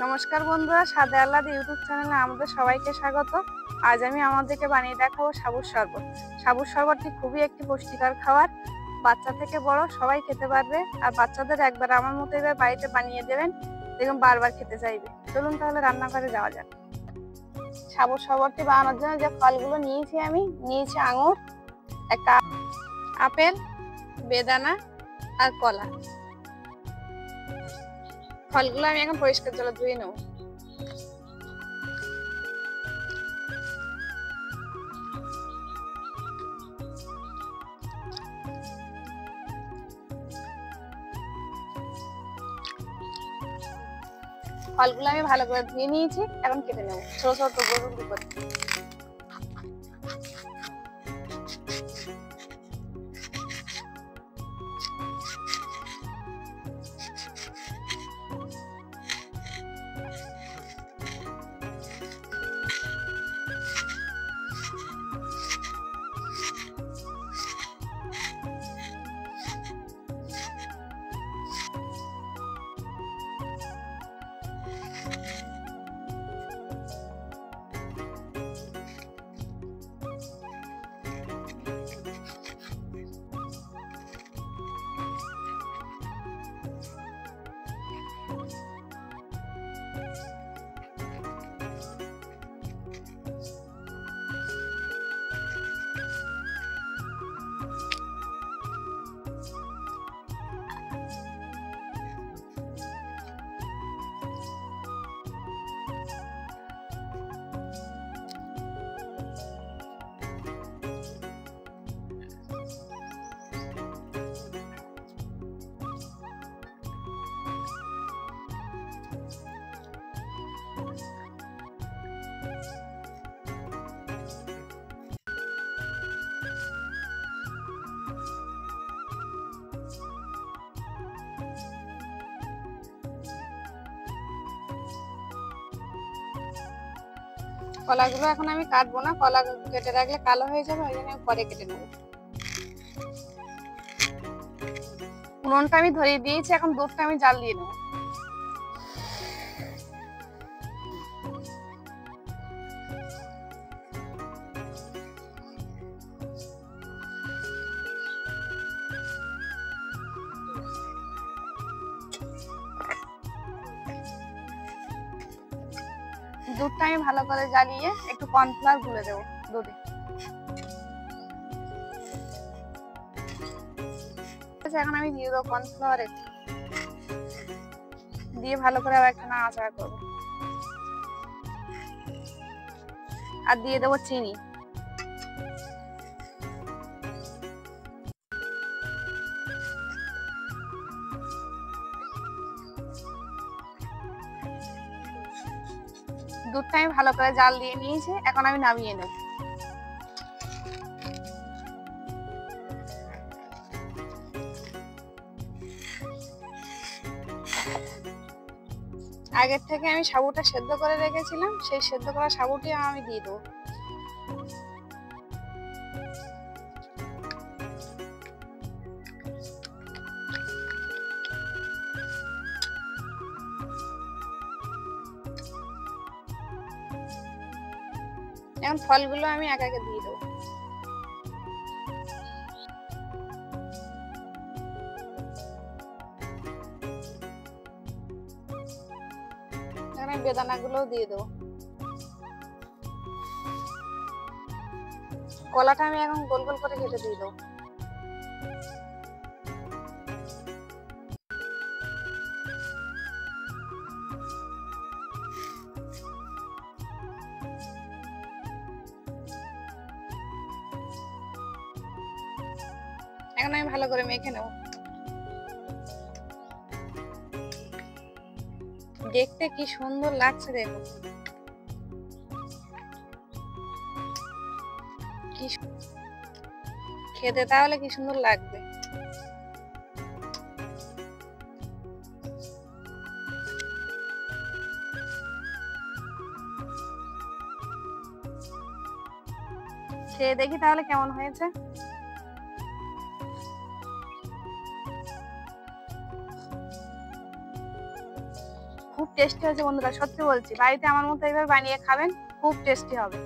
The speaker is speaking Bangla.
নমস্কার বন্ধুরা, স্বাদে আহ্লাদে ইউটিউব চ্যানেলে আমাদের সবাইকে স্বাগত। আজ আমি আমাদেরকে বানিয়ে দেখাবো সাবুর শরবত। সাবুর শরবতটি খুবই একটি পুষ্টিকর খাবার, বাচ্চা থেকে বড় সবাই খেতে পারবে। আর বাচ্চাদের একবার আমার মতো এবার বাড়িতে বানিয়ে দেবেন, দেখুন বারবার খেতে চাইবে। চলুন তাহলে রান্নাঘরে যাওয়া যাক। সাবুর শরবতটি বানানোর জন্য যে ফলগুলো নিয়েছি, আমি নিয়েছি আঙুর, একটা আপেল, বেদানা আর কলা। ফলগুলো আমি এখন পরিষ্কার জলে ধুয়ে নেব। ফলগুলো আমি ভালো করে ধুয়ে নিয়েছি, এখন কেটে নেব ছোট ছোট টুকরো টুকরো করে। কলাগুলো এখন আমি কাটবো না, কলা কেটে রাখলে কালো হয়ে যাবে, ওই জন্য পরে কেটে নেবো। উনুনটা আমি ধরিয়ে দিয়েছি, এখন দুধটা আমি জাল দিয়ে নেবো। দুধটা আমি ভালো করে জ্বালিয়ে একটু কর্নফ্লাওয়ার গুলে দেবো দুধে। এখন আমি দিয়ে দেবো কর্নফ্লাওয়ার, দিয়ে ভালো করে আবার একটা নাড়াচাড়া করবো। আর দিয়ে দেবো চিনি। দুধটা আমি ভালো করে জাল দিয়ে নিয়েছি, এখন আমি নামিয়ে নেব। আগের থেকে আমি সাবুটা সেদ্ধ করে রেখেছিলাম, সেই সেদ্ধ করা সাবুটি আমি দিয়ে দেবো। এখন ফলগুলো আমি একে একে দিয়ে দেবো। এখানে বেদানাগুলো দিয়ে দেবো। কলাটা আমি এখন গোল গোল করে কেটে দিয়ে দেবো। এখন আমি ভালো করে মেখে নেব। দেখতে কি সুন্দর লাগছে, দেখুন কি খেতে তাহলে কি সুন্দর লাগবে। খেয়ে দেখি তাহলে কেমন হয়েছে। খুব টেস্টি হয়েছে বন্ধুরা, সত্যি বলছি। বাড়িতে আমার মতো এবার বানিয়ে খাবেন, খুব টেস্টি হবে।